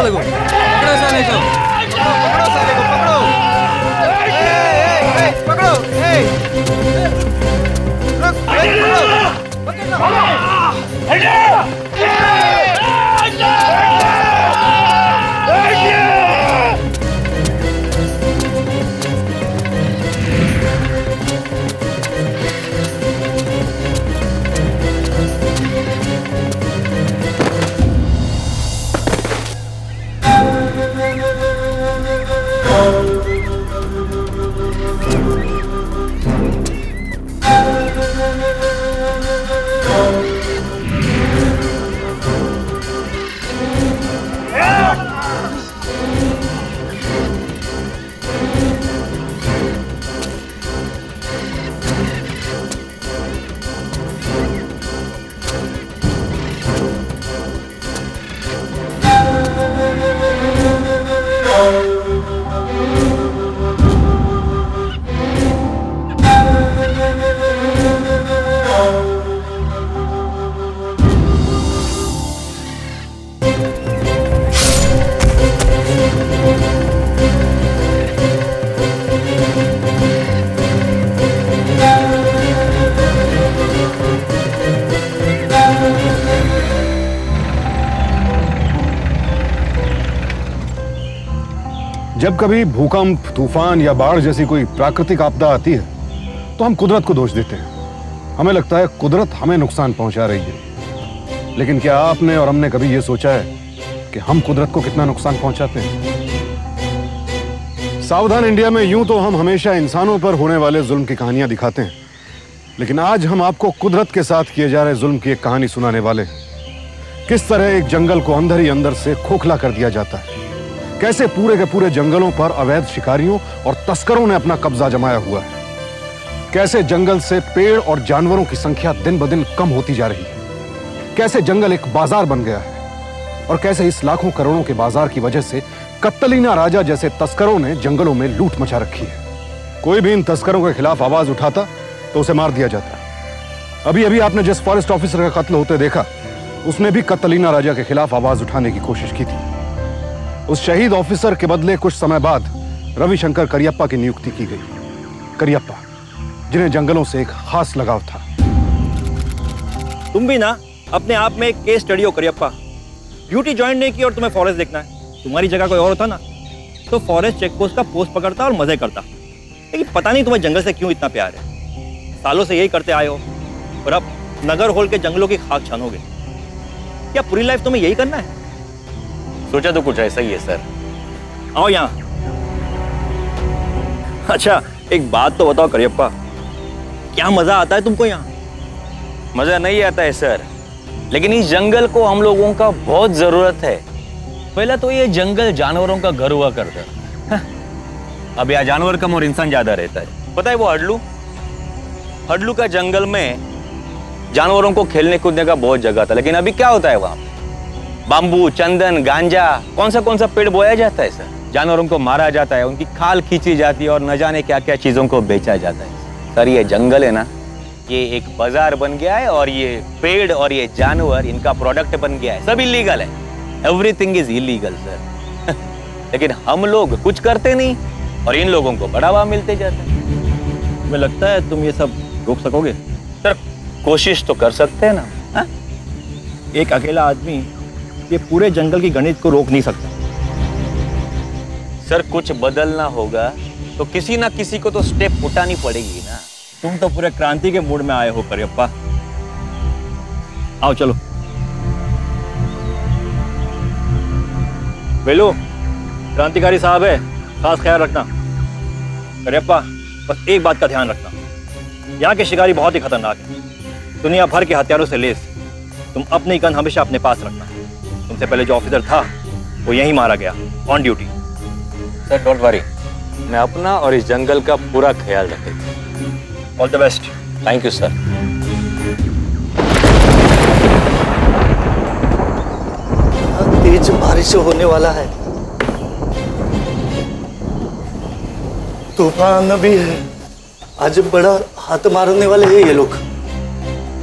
साले को, पकड़ो साले को, पकड़ो साले को, पकड़ो, पकड़ो, जब कभी भूकंप, तूफान या बाढ़ जैसी कोई प्राकृतिक आपदा आती है तो हम कुदरत को दोष देते हैं। हमें लगता है कुदरत हमें नुकसान पहुंचा रही है। लेकिन क्या आपने और हमने कभी यह सोचा है कि हम कुदरत को कितना नुकसान पहुंचाते हैं? सावधान इंडिया में यूं तो हम हमेशा इंसानों पर होने वाले जुल्म की कहानियां दिखाते हैं, लेकिन आज हम आपको कुदरत के साथ किए जा रहे जुल्म की एक कहानी सुनाने वाले हैं। किस तरह एक जंगल को अंदर ही अंदर से खोखला कर दिया जाता है, कैसे पूरे के पूरे जंगलों पर अवैध शिकारियों और तस्करों ने अपना कब्जा जमाया हुआ है, कैसे जंगल से पेड़ और जानवरों की संख्या दिन ब दिन कम होती जा रही है, कैसे जंगल एक बाजार बन गया है और कैसे इस लाखों करोड़ों के बाजार की वजह से कत्तलीना राजा जैसे तस्करों ने जंगलों में लूट मचा रखी है। कोई भी इन तस्करों के खिलाफ आवाज उठाता तो उसे मार दिया जाता। अभी अभी आपने जिस फॉरेस्ट ऑफिसर का कत्ल होते देखा, उसने भी कत्तलीना राजा के खिलाफ आवाज उठाने की कोशिश की थी। उस शहीद ऑफिसर के बदले कुछ समय बाद रविशंकर करियप्पा की नियुक्ति की गई। करियप्पा, जिन्हें जंगलों से एक खास लगाव था। तुम भी ना अपने आप में एक केस स्टडी हो करियप्पा। ड्यूटी ज्वाइन नहीं की और तुम्हें फॉरेस्ट देखना है। तुम्हारी जगह कोई और होता ना तो फॉरेस्ट चेकपोस्ट का पोस्ट पकड़ता और मजे करता। लेकिन पता नहीं तुम्हें जंगल से क्यों इतना प्यार है। सालों से यही करते आए हो और अब नगर होल के जंगलों की खाक छानोगे। क्या पूरी लाइफ तुम्हें यही करना है? सोचा तो कुछ ऐसा ही है सर। आओ यहाँ। अच्छा एक बात तो बताओ करियप्पा, क्या मजा आता है तुमको यहाँ? मजा नहीं आता है सर, लेकिन इस जंगल को हम लोगों का बहुत जरूरत है। पहले तो ये जंगल जानवरों का घर हुआ करता, अब यहाँ जानवर कम और इंसान ज्यादा रहता है। पता है वो हडलू का जंगल में जानवरों को खेलने कूदने का बहुत जगह था, लेकिन अभी क्या होता है वहां? बाम्बू, चंदन, गांजा, कौन सा पेड़ बोया जाता है सर। जानवरों को मारा जाता है, उनकी खाल खींची जाती है और न जाने क्या क्या चीजों को बेचा जाता है। सर ये जंगल है ना, ये एक बाजार बन गया है और ये पेड़ और ये जानवर इनका प्रोडक्ट बन गया है। सब इलीगल है, एवरीथिंग इज इलीगल सर। लेकिन हम लोग कुछ करते नहीं और इन लोगों को बढ़ावा मिलते जाता है। तुम्हें लगता है तुम ये सब रोक सकोगे? सर कोशिश तो कर सकते हैं ना। हा? एक अकेला आदमी ये पूरे जंगल की गणित को रोक नहीं सकता। सर कुछ बदलना होगा तो किसी ना किसी को तो स्टेप उठानी पड़ेगी ना। तुम तो पूरे क्रांति के मूड में आए हो करियप्पा। आओ चलो। वेलू, क्रांतिकारी साहब है, खास ख्याल रखना। करियप्पा बस एक बात का ध्यान रखना, यहाँ के शिकारी बहुत ही खतरनाक है, दुनिया भर के हथियारों से लेस। तुम अपनी गन हमेशा अपने पास रखना। तुमसे पहले जो ऑफिसर था वो यहीं मारा गया, on duty. Sir don't worry, मैं अपना और इस जंगल का पूरा ख्याल रखेगा। All the best. Thank you sir. तेज बारिश होने वाला है, तूफान भी है। आज बड़ा हाथ मारने वाले हैं ये लोग।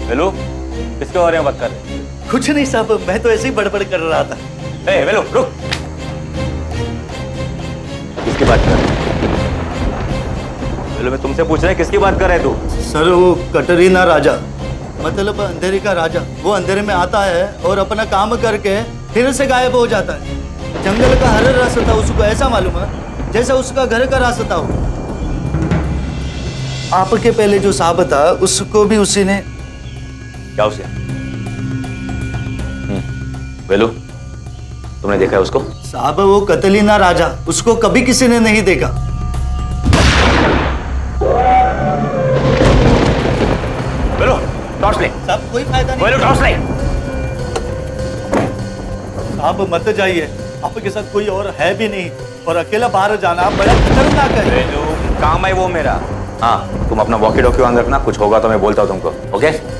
हेलो, किसके बारे में बात कर रहे हैं? कुछ नहीं साहब, मैं तो ऐसे ही बड़बड़ कर रहा था। वेलो रुक, किसकी बात कर रहे है? मैं तुमसे पूछ रहा है किसकी बात कर रहे तू? सर वो कटरीना राजा, मतलब अंधेरे का राजा, वो अंधेरे में आता है और अपना काम करके फिर से गायब हो जाता है। जंगल का हर रास्ता उसको ऐसा मालूम है जैसा उसका घर का रास्ता हो। आपके पहले जो साहब था उसको भी उसी ने। क्या उसे? वेलू, तुमने देखा है उसको? साहब वो कतलीना राजा, उसको कभी किसी ने नहीं देखा। वेलू, टॉर्च ले। साहब कोई फायदा नहीं। वेलू, टॉर्च ले। साहब मत जाइए, आपके साथ कोई और है भी नहीं और अकेला बाहर जाना बड़ा खतरनाक है। वेलू, काम है वो मेरा। हाँ, तुम अपना वॉकी टॉकी ऑन रखना, कुछ होगा तो मैं बोलता हूँ तुमको, ओके?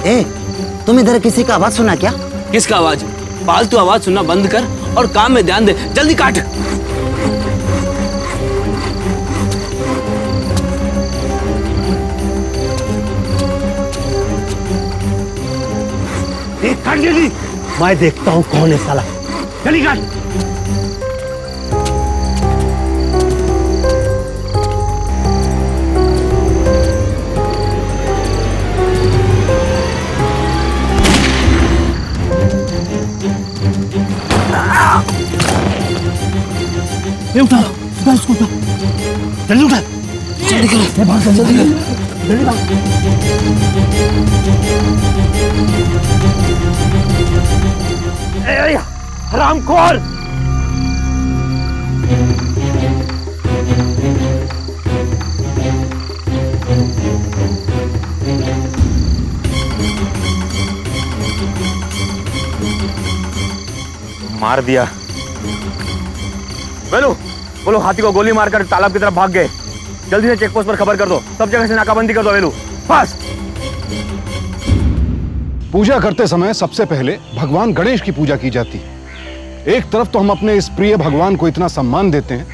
ए, तुम इधर किसी का आवाज सुना क्या? किसका आवाज? फालतू आवाज सुनना बंद कर और काम में ध्यान दे। जल्दी काट। काट जल्दी। मैं देखता हूँ कौन है साला। जल्दी काट। उठा उसको, उठा जल्दी, उठा जल्दी कर, भाग जल्दी कर, जल्दी भाग। हरामखोर! मार दिया। वेलू, बोलो हाथी को गोली मारकर तालाब की तरफ भाग गए। जल्दी से चेक पोस्ट पर खबर कर दो, सब जगह से नाकाबंदी कर दो। वेलू, बस। पूजा करते समय सबसे पहले भगवान गणेश की पूजा की जाती है। एक तरफ तो हम अपने इस प्रिय भगवान को इतना सम्मान देते हैं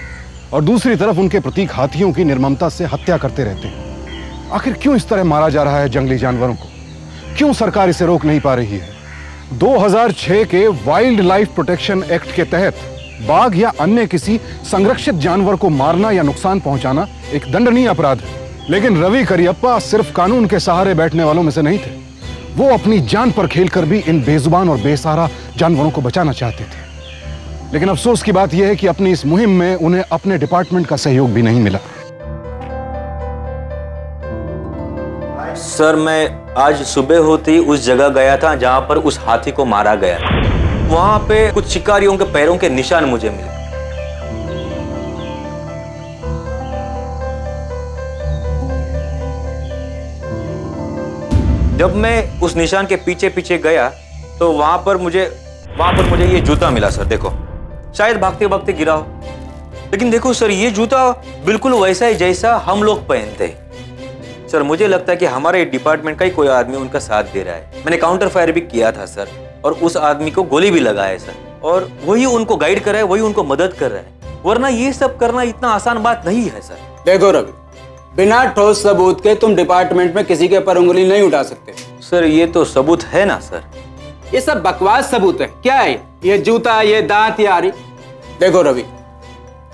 और दूसरी तरफ उनके प्रतीक हाथियों की निर्ममता से हत्या करते रहते हैं। आखिर क्यों इस तरह मारा जा रहा है जंगली जानवरों को? क्यों सरकार इसे रोक नहीं पा रही है? 2006 के वाइल्ड लाइफ प्रोटेक्शन एक्ट के तहत बाघ या अन्य किसी संरक्षित जानवर को मारना या नुकसान पहुंचाना एक दंडनीय अपराध है। लेकिन रवि करियप्पा सिर्फ कानून के सहारे बैठने वालों में से नहीं थे। वो अपनी जान पर खेलकर भी इन बेजुबान और बेसहारा जानवरों को बचाना चाहते थे। लेकिन अफसोस की बात यह है कि अपनी इस मुहिम में उन्हें अपने डिपार्टमेंट का सहयोग भी नहीं मिला। सर, मैं आज सुबह होते ही उस जगह गया था जहां पर उस हाथी को मारा गया। वहां पे कुछ शिकारियों के पैरों के निशान मुझे मिले। जब मैं उस निशान के पीछे पीछे गया तो वहां पर मुझे ये जूता मिला सर। देखो, शायद भागते भागते गिरा हो, लेकिन देखो सर, ये जूता बिल्कुल वैसा ही जैसा हम लोग पहनते हैं। सर, मुझे लगता है कि हमारे डिपार्टमेंट का ही कोई आदमी उनका साथ दे रहा है। मैंने काउंटर फायर भी किया था सर, और उस आदमी को गोली भी लगा है सर, और वही उनको गाइड कर रहा है, वही उनको मदद कर रहा है। वरना ये सब करना इतना आसान बात नहीं है सर। देखो रवि, बिना ठोस सबूत के तुम डिपार्टमेंट में किसी के ऊपर उंगली नहीं उठा सकते। सर, ये तो सबूत है ना सर। ये सब बकवास सबूत है। क्या है ये जूता, ये दांत, ये आरी? देखो रवि,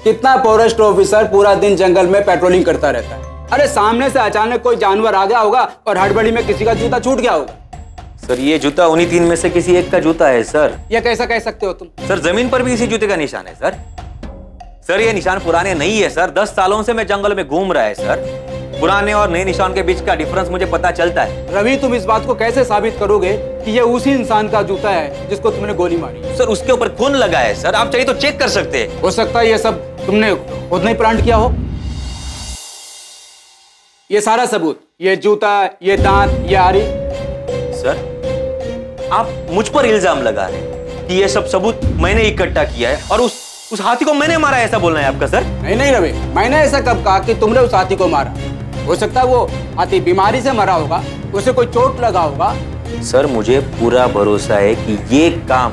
कितना फॉरेस्ट ऑफिसर पूरा दिन जंगल में पेट्रोलिंग करता रहता है। अरे सामने से अचानक कोई जानवर आ गया होगा और हड़बड़ी में किसी का जूता छूट गया होगा। सर, ये जूता उन्हीं तीन में से किसी एक का जूता है सर। ये कैसा कह सकते हो तुम? सर, जमीन पर भी इसी जूते का निशान है सर। सर, ये निशान पुराने नहीं है सर। 10 सालों से मैं जंगल में घूम रहा है सर। पुराने और नए निशान के बीच का डिफरेंस मुझे पता चलता है। रवि, तुम इस बात को कैसे साबित करोगे कि ये उसी इंसान का जूता है जिसको तुमने गोली मारी? सर, उसके ऊपर खून लगा है सर। आप चाहिए तो चेक कर सकते हैं। हो सकता है ये सब तुमने खुद नहीं प्लांट किया हो। ये सारा सबूत, ये जूता, ये दांत, ये आरी। सर, आप मुझ पर इल्जाम लगा रहे हैं कि ये सब सबूत मैंने इकट्ठा किया है और उस हाथी को मैंने मारा है, ऐसा बोलना है आपका सर? नहीं रवि, मैंने ऐसा कब कहा कि तुमने उस हाथी को मारा? हो सकता है वो हाथी बीमारी से मरा होगा, उसे कोई चोट लगा होगा, सर मुझे पूरा भरोसा है कि ये काम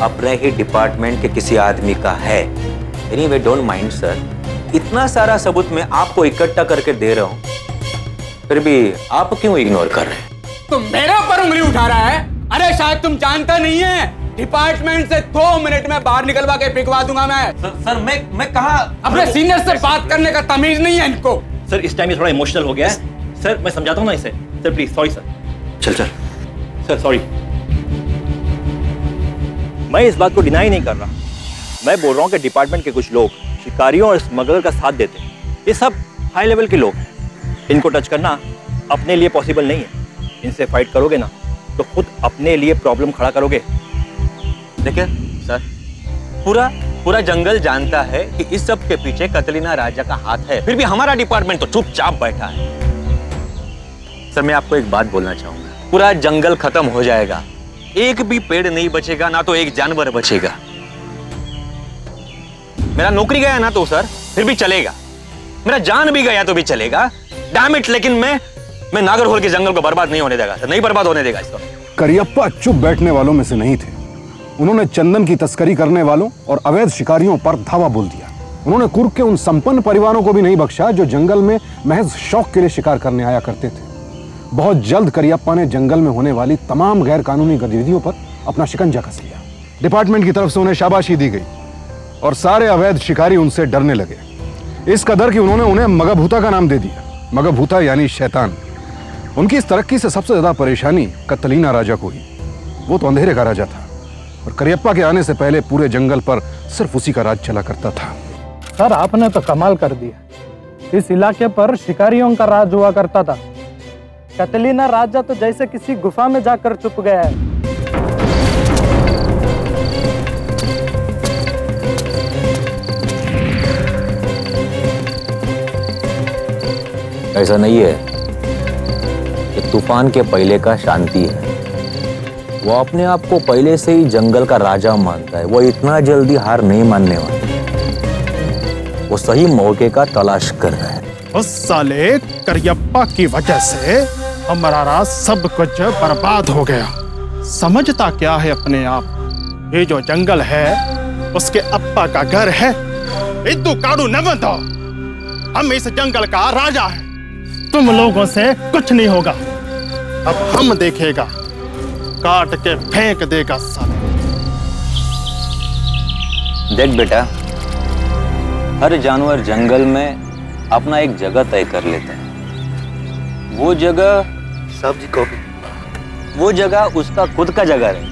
अपने ही डिपार्टमेंट के किसी आदमी का है। एनीवे डोंट माइंड सर, इतना सारा सबूत मैं आपको इकट्ठा करके दे रहा हूं, फिर भी आप क्यों इग्नोर कर रहे हैं? तुम मेरे ऊपर उंगली उठा रहा है? अरे शायद तुम जानता नहीं है, डिपार्टमेंट से 2 मिनट में बाहर निकलवा के पिकवा दूंगा मैं। सर मैं कहा अपने सीनियर से बात करने का तमीज नहीं है इनको। सर इस टाइम ये थोड़ा इमोशनल हो गया है। सर मैं समझाता हूँ ना इसे। Sir please sorry sir. चल सर सॉरी। मैं इस बात को डिनाई नहीं कर रहा। मैं बोल रहा हूँ कि डिपार्टमेंट के कुछ लोग शिकारियों और स्मगलर का साथ देते हैं। ये सब हाई लेवल के लोग हैं। इनको टच करना अपने लिए पॉसिबल नहीं है। इनसे फाइट करोगे ना तो खुद अपने लिए प्रॉब्लम खड़ा करोगे। देखिए सर, पूरा जंगल जानता है कि इस सब के पीछे कतलीना राजा का हाथ है, फिर भी हमारा डिपार्टमेंट तो चुपचाप बैठा है। सर मैं आपको एक बात बोलना चाहूंगा, पूरा जंगल खत्म हो जाएगा, एक भी पेड़ नहीं बचेगा, ना तो एक जानवर बचेगा। मेरा नौकरी गया ना तो सर फिर भी चलेगा, मेरा जान भी गया तो भी चलेगा। डैम इट, लेकिन मैं नागरहोल के जंगल को बर्बाद नहीं होने देगा सर, नहीं बर्बाद होने देगा इसको। करियप्पा चुप बैठने वालों में से नहीं थे। उन्होंने चंदन की तस्करी करने वालों और अवैध शिकारियों पर धावा बोल दिया। उन्होंने कुर्ग के उन संपन्न परिवारों को भी नहीं बख्शा जो जंगल में महज शौक के लिए शिकार करने आया करते थे। बहुत जल्द करियप्पा ने जंगल में होने वाली तमाम गैर कानूनी गतिविधियों पर अपना शिकंजा कस लिया। डिपार्टमेंट की तरफ से उन्हें शाबाशी दी गई और सारे अवैध शिकारी उनसे डरने लगे, इस कदर कि उन्होंने उन्हें मगभूता का नाम दे दिया। मगभूता यानी शैतान। उनकी इस तरक्की से सबसे ज्यादा परेशानी कतलीना राजा को हुई। वो तो अंधेरे का राजा था और करियप्पा के आने से पहले पूरे जंगल पर सिर्फ उसी का राज चला करता था। सर आपने तो कमाल कर दिया। इस इलाके पर शिकारियों का राज हुआ करता था। कतलीना राजा तो जैसे किसी गुफा में जाकर छुप गया है। ऐसा नहीं है, ये तूफान के पहले का शांति है। वो अपने आप को पहले से ही जंगल का राजा मानता है। वो इतना जल्दी हार नहीं मानने वाला। वो सही मौके का तलाश कर रहा है। उस साले करियप्पा की वजह से हमारा राज सब कुछ बर्बाद हो गया। समझता क्या है अपने आप? ये जो जंगल है उसके अप्पा का घर है। इद्दू काड़ू न बंधो, हम इस जंगल का राजा है। तुम लोगों से कुछ नहीं होगा। अब हम देखेगा, काट के फेंक देगा साले। देख बेटा, हर जानवर जंगल में अपना एक जगह तय कर लेता है। वो जगह सब्जी कॉफी, वो जगह उसका खुद का जगह है,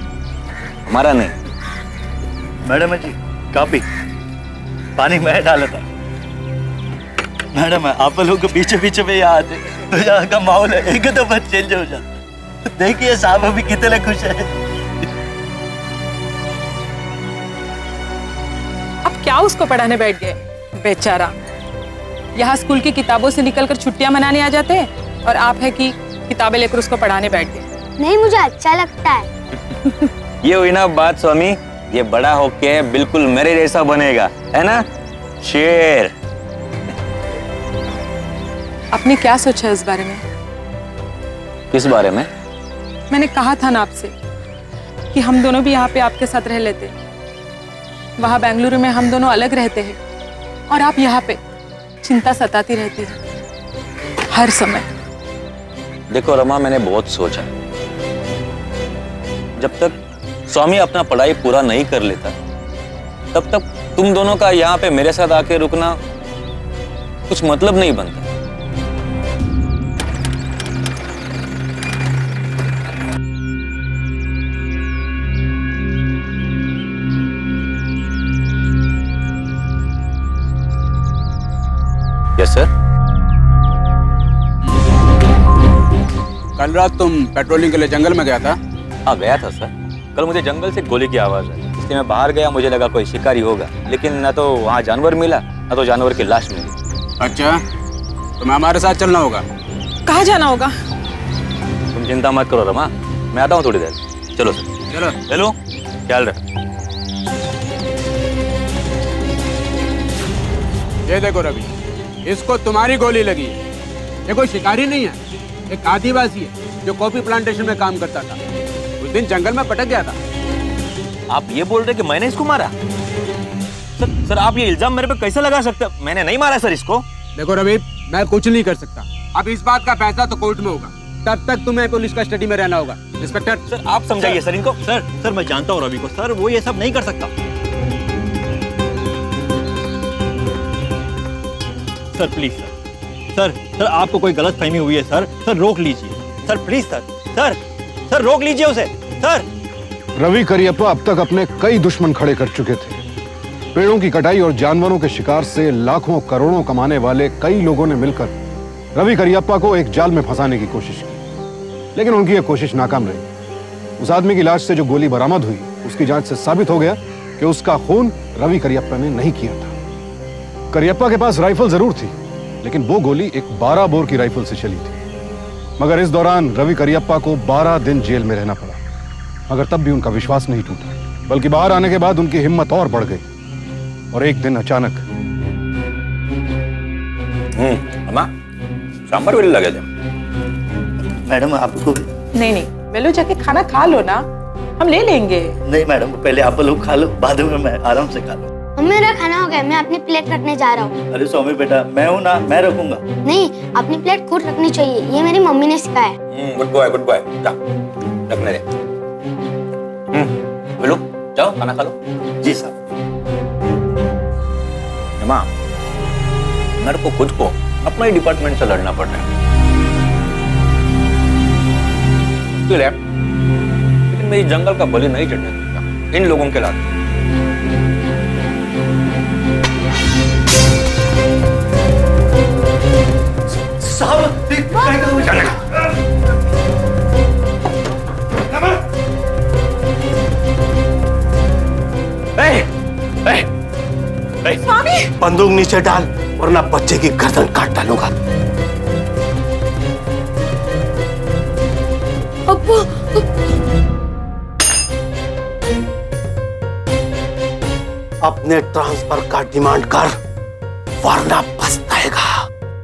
हमारा नहीं। मैडम जी कॉफी पानी मैं डाला था। मैडम आप लोग के पीछे पीछे में यहाँ आते तो यहाँ का माहौल है एकदम चेंज हो जाता। देखिए साहब अभी कितने खुश है। अब क्या उसको पढ़ाने बैठ गए? बेचारा यहाँ स्कूल की किताबों से निकलकर छुट्टियां मनाने आ जाते हैं और आप है कि किताबें लेकर उसको पढ़ाने बैठ गए। नहीं, मुझे अच्छा लगता है। ये हुई ना बात स्वामी, ये बड़ा होके बिल्कुल मेरे जैसा बनेगा, है ना शेर? आपने क्या सोचा है इस बारे में? किस बारे में? मैंने कहा था ना आपसे कि हम दोनों भी यहाँ पे आपके साथ रह लेते। वहाँ बेंगलुरु में हम दोनों अलग रहते हैं और आप यहाँ पे चिंता सताती रहती है हर समय। देखो रमा, मैंने बहुत सोचा। जब तक स्वामी अपना पढ़ाई पूरा नहीं कर लेता तब तक तुम दोनों का यहाँ पे मेरे साथ आके रुकना कुछ मतलब नहीं बनता। Yes sir. कल रात तुम पेट्रोलिंग के लिए जंगल में गया था? हाँ गया था सर। कल मुझे जंगल से गोली की आवाज आई, इसलिए मैं बाहर गया। मुझे लगा कोई शिकारी होगा, लेकिन ना तो वहाँ जानवर मिला ना तो जानवर की लाश मिली। अच्छा, तुम्हें हमारे साथ चलना होगा। कहाँ जाना होगा? तुम चिंता मत करो रमा, मैं आता हूँ थोड़ी देर। चलो सर। चलो चलो, ख्याल रख। ये देखो रवि, इसको तुम्हारी गोली लगी। ये कोई शिकारी नहीं है, एक आदिवासी है जो कॉफी प्लांटेशन में काम करता था। उस दिन जंगल में पटक गया था। आप ये बोल रहे कि मैंने इसको मारा? सर आप ये इल्जाम मेरे पे कैसे लगा सकते? मैंने नहीं मारा सर इसको। देखो रवि, मैं कुछ नहीं कर सकता। अब इस बात का फैसला तो कोर्ट में होगा, तब तक तुम्हें पुलिस कस्टडी में रहना होगा। इंस्पेक्टर सर आप समझाइए सर इनको। सर मैं जानता हूँ रवि को, सर वो ये सब नहीं कर सकता। सर प्लीज सर आपको कोई गलत फहमी हुई है सर रोक लीजिए सर, प्लीज सर रोक लीजिए उसे सर। रवि करियप्पा अब तक अपने कई दुश्मन खड़े कर चुके थे। पेड़ों की कटाई और जानवरों के शिकार से लाखों करोड़ों कमाने वाले कई लोगों ने मिलकर रवि करियप्पा को एक जाल में फंसाने की कोशिश की, लेकिन उनकी यह कोशिश नाकाम रही। उस आदमी की लाश से जो गोली बरामद हुई, उसकी जांच से साबित हो गया कि उसका खून रवि करियप्पा ने नहीं किया था। करियप्पा के पास राइफल जरूर थी, लेकिन वो गोली एक 12 बोर की राइफल से चली थी। मगर इस दौरान रवि करियप्पा को 12 दिन जेल में रहना पड़ा। मगर तब भी उनका विश्वास नहीं टूटा, बल्कि बाहर आने के बाद उनकी हिम्मत और बढ़ गई। और एक दिन अचानक अम्मा सांबर वेल लगे थे। मैडम आपको नहीं वेलू जाके खाना खा लो ना, हम ले लेंगे। नहीं मैडम, पहले आप लोग खा लो, बाद में मैं आराम से खा लूँ। मेरा खाना हो गया, मैं अपनी प्लेट रखने जा रहा हूँ। अरे स्वामी बेटा, मैं हूँ ना, मैं रखूंगा। नहीं, अपनी प्लेट खुद रखनी चाहिए, ये मेरी मम्मी ने सिखाया। गुड बॉय जा रखने दे। बोलो जाओ खाना खा लो। जी साहब। माँ मेरे को खुद को अपना ही डिपार्टमेंट से लड़ना पड़ रहा है, लेकिन मैं जंगल का बलि नहीं चढ़ने दूंगा इन लोगों के लाते। स्वामी बंदूक नीचे डाल, वरना बच्चे की गर्दन काट डालूंगा। अब्बू अपने ट्रांसफर का डिमांड कर, वरना पछताएगा।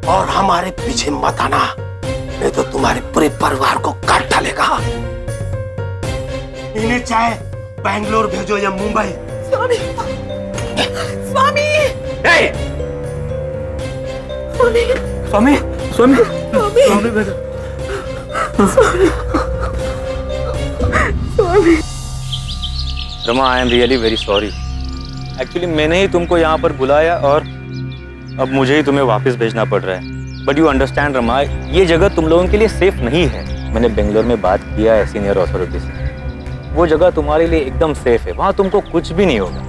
और हमारे पीछे मत आना, नहीं तो तुम्हारे पूरे परिवार को काट डालेगा। इन्हें चाहे बैंगलोर भेजो या Mumbai. Swami Swami Swami Swami Swami Rama, I am really very sorry. Actually मैंने ही तुमको यहाँ पर बुलाया और अब मुझे ही तुम्हें वापस भेजना पड़ रहा है। बट यू अंडरस्टैंड रमा, ये जगह तुम लोगों के लिए सेफ नहीं है। मैंने बेंगलोर में बात किया है सीनियर अथॉरिटी से, वो जगह तुम्हारे लिए एकदम सेफ है, वहां तुमको कुछ भी नहीं होगा।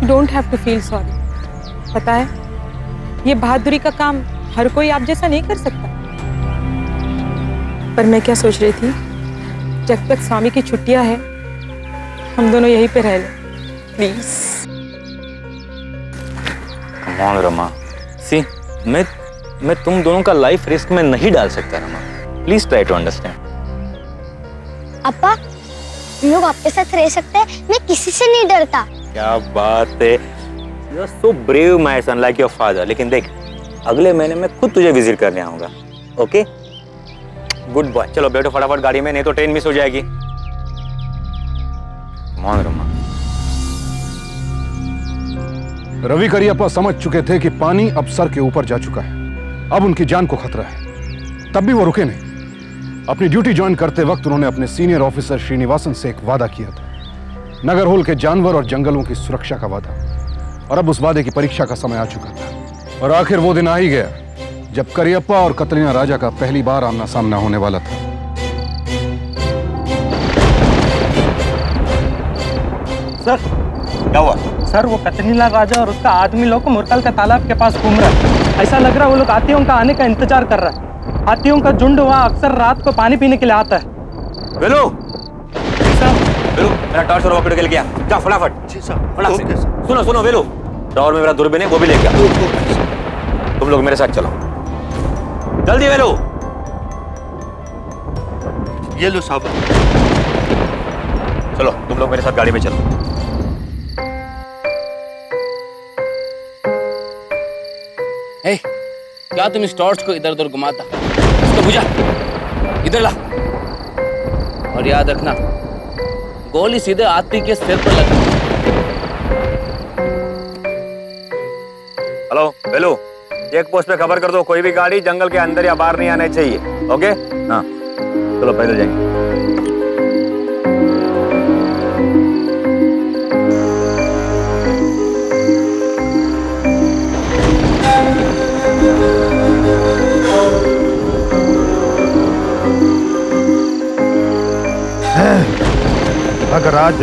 Don't have to feel sorry. पता है, ये बहादुरी का काम हर कोई आप जैसा नहीं कर सकता। पर मैं क्या सोच रही थी, जब तक स्वामी की छुट्टियां है, हम दोनों यहीं पे रह लें प्लीज। कम ऑन रमा, सी मैं तुम दोनों का लाइफ रिस्क में नहीं डाल सकता Rama, please try to understand. अप्पा, हम लोग आपके साथ रह सकते हैं, मैं किसी से नहीं डरता। क्या बात है, you are so brave my son, like your father. लेकिन देख, अगले महीने में खुद तुझे विजिट करने आऊंगा, ओके? Good boy. चलो बैठो फटाफट गाड़ी में, नहीं तो ट्रेन मिस हो जाएगी। कम रमा। रवि करियप्पा समझ चुके थे कि पानी अब सर के ऊपर जा चुका है, अब उनकी जान को खतरा है। तब भी वो रुके नहीं। अपनी ड्यूटी ज्वाइन करते वक्त उन्होंने अपने सीनियर ऑफिसर श्रीनिवासन से एक वादा किया था, नगर होल के जानवर और जंगलों की सुरक्षा का वादा। और अब उस वादे की परीक्षा का समय आ चुका था और आखिर वो दिन आ ही गया जब करियप्पा और कतरीना राजा का पहली बार आमना सामना होने वाला था। सर क्या हुआ? सर, वो कतरीना राजा और उसका आदमी लोग मुरकल का तालाब के पास घूम रहा है। ऐसा लग रहा है वो लोग हाथियों का आने का इंतजार कर रहा है। हाथियों का झुंड वहाँ अक्सर रात को पानी पीने के लिए आता है। वेलू, मेरा टॉर्च और पकड़ के लेके आ, जा फटाफट। जी साहब। फटाफट से। सुनो वेलू, टॉवर में मेरा दूरबीन है, वो भी लेके आ। तुम लोग मेरे साथ चलो, जल्दी वेलू। ये लो साहब। चलो तुम लोग मेरे साथ गाड़ी में चलो। क्या तुम इस टॉर्च को इधर उधर घुमाता? इसको बुझा, इधर ला। और याद रखना, गोली सीधे आदमी के सिर पर लगती। हेलो बेलू, चेक पोस्ट पे खबर कर दो, कोई भी गाड़ी जंगल के अंदर या बाहर नहीं आना चाहिए। ओके? हाँ चलो पैदल जाएंगे। अगर आज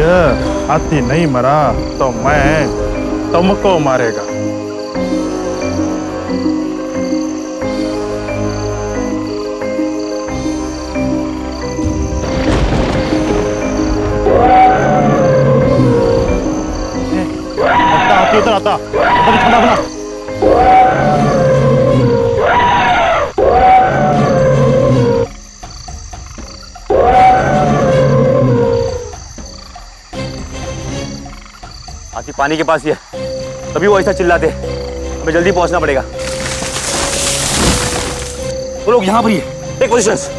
हाथी नहीं मरा तो मैं तुमको मारेगा। हाथी उधर आता, ठंडा बना। हाथी पानी के पास ही है, तभी वो ऐसा चिल्लाते। हमें जल्दी पहुंचना पड़ेगा। वो लोग यहाँ पर ही है। Take positions.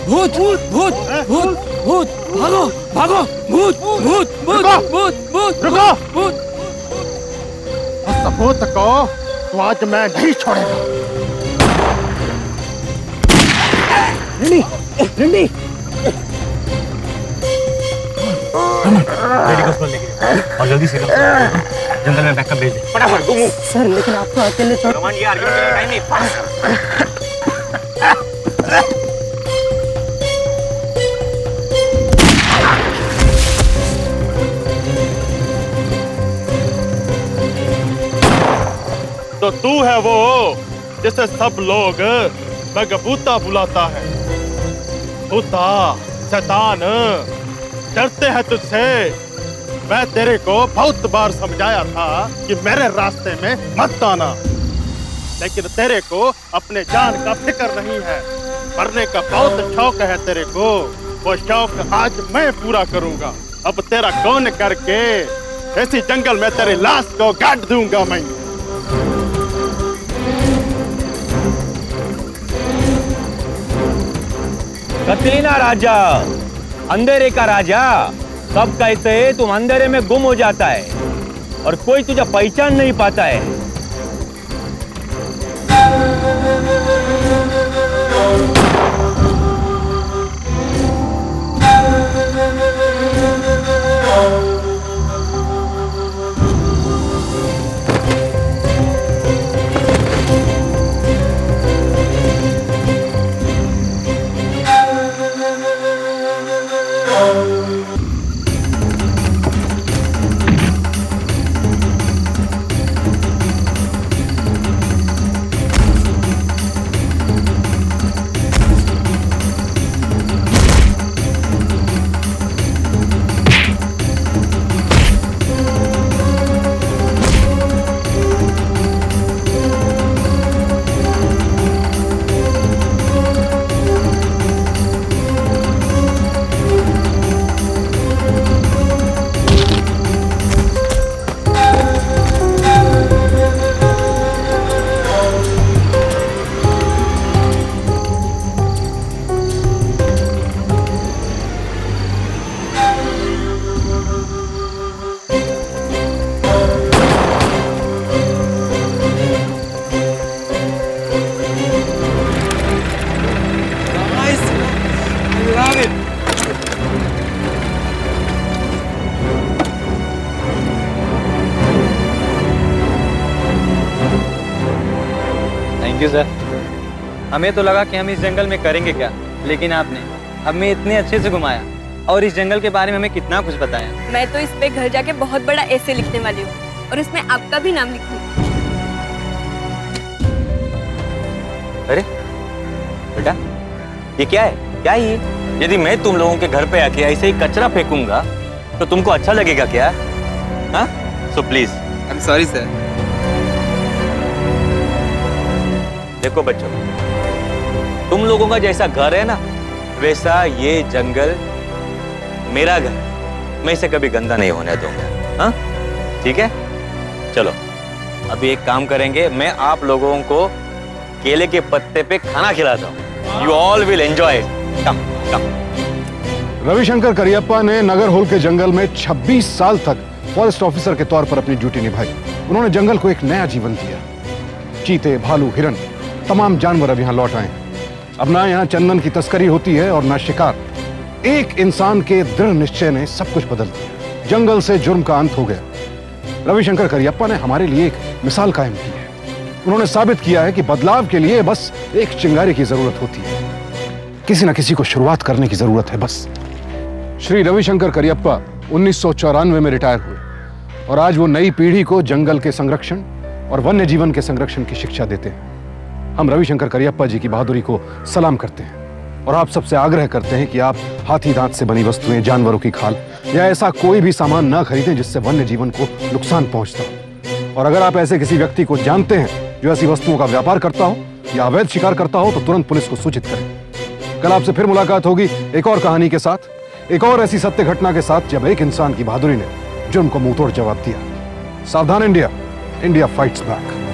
भूत भूत भूत भूत भूत, भागो भागो, भूत भूत भूत भूत भूत, रुको भूत। सबूत को तो आज मैं नहीं छोड़ेगा। रिंडी, रिंडी। लेडी को उसको लेके जाओ और जल्दी से जंगल में बैकअप भेज दे। फटाफट घूमो। सर लेकिन आपको अकेले छोड़। कमांड यार, टाइम नहीं, फास्ट। तो तू है वो जिसे सब लोग बगबूता बुलाता है। भूता, शैतान, डरते हैं तुझसे। मैं तेरे को बहुत बार समझाया था कि मेरे रास्ते में मत आना, लेकिन तेरे को अपने जान का फिक्र नहीं है। मरने का बहुत शौक है तेरे को। वो शौक आज मैं पूरा करूंगा। अब तेरा कौन करके ऐसी जंगल में तेरी लाश को गाड़ दूंगा मैं। कतरीना राजा, अंधेरे का राजा। कब कैसे तुम अंधेरे में गुम हो जाता है और कोई तुझे पहचान नहीं पाता है। Thank you sir. हमें तो लगा कि हम इस जंगल में करेंगे क्या, लेकिन आपने हमें इतने अच्छे से घुमाया और इस जंगल के बारे में हमें कितना कुछ बताया। मैं तो इस पे घर जाके बहुत बड़ा ऐसे लिखने वाली हूँ और उसमें आपका भी नाम लिखूंगी। अरे बेटा, ये क्या है? क्या है ये? यदि मैं तुम लोगों के घर पे आके ऐसे ही कचरा फेंकूंगा तो तुमको अच्छा लगेगा क्या? हाँ? So please. I am sorry sir. देखो बच्चों, तुम लोगों का जैसा घर है ना, वैसा ये जंगल मेरा घर। मैं इसे कभी गंदा नहीं होने दूंगा। हाँ ठीक है, चलो अभी एक काम करेंगे, मैं आप लोगों को केले के पत्ते पे खाना खिलाता हूँ। You all will enjoy. Come come. Ravishankar Kariappa ने नगर होल के जंगल में 26 साल तक फॉरेस्ट ऑफिसर के तौर पर अपनी ड्यूटी निभाई। उन्होंने जंगल को एक नया जीवन दिया। चीते, भालू, हिरन, तमाम जानवर अब यहाँ लौट आए। अब ना यहाँ चंदन की तस्करी होती है और ना शिकार। एक इंसान के दृढ़ निश्चय ने सब कुछ बदल दिया। जंगल से जुर्म का अंत हो गया। रविशंकर करियप्पा ने हमारे लिए एक मिसाल कायम की है। उन्होंने साबित किया है कि बदलाव के लिए बस एक चिंगारी की जरूरत होती है, किसी न किसी को शुरुआत करने की जरूरत है बस। श्री रविशंकर करियप्पा 1994 में रिटायर हुए और आज वो नई पीढ़ी को जंगल के संरक्षण और वन्य जीवन के संरक्षण की शिक्षा देते हैं। हम रविशंकर करियप्पा जी की बहादुरी को सलाम करते हैं और आप सबसे आग्रह करते हैं कि आप हाथी दांत से बनी वस्तुएं, जानवरों की खाल या ऐसा कोई भी सामान ना खरीदें जिससे वन्य जीवन को नुकसान पहुंचता हो। और अगर आप ऐसे किसी व्यक्ति को जानते हैं जो ऐसी वस्तुओं का व्यापार करता हो या अवैध शिकार करता हो तो तुरंत पुलिस को सूचित करें। कल आपसे फिर मुलाकात होगी एक और कहानी के साथ, एक और ऐसी सत्य घटना के साथ जब एक इंसान की बहादुरी ने जुर्म को मुंहतोड़ जवाब दिया। सावधान इंडिया, इंडिया फाइट्स बैक।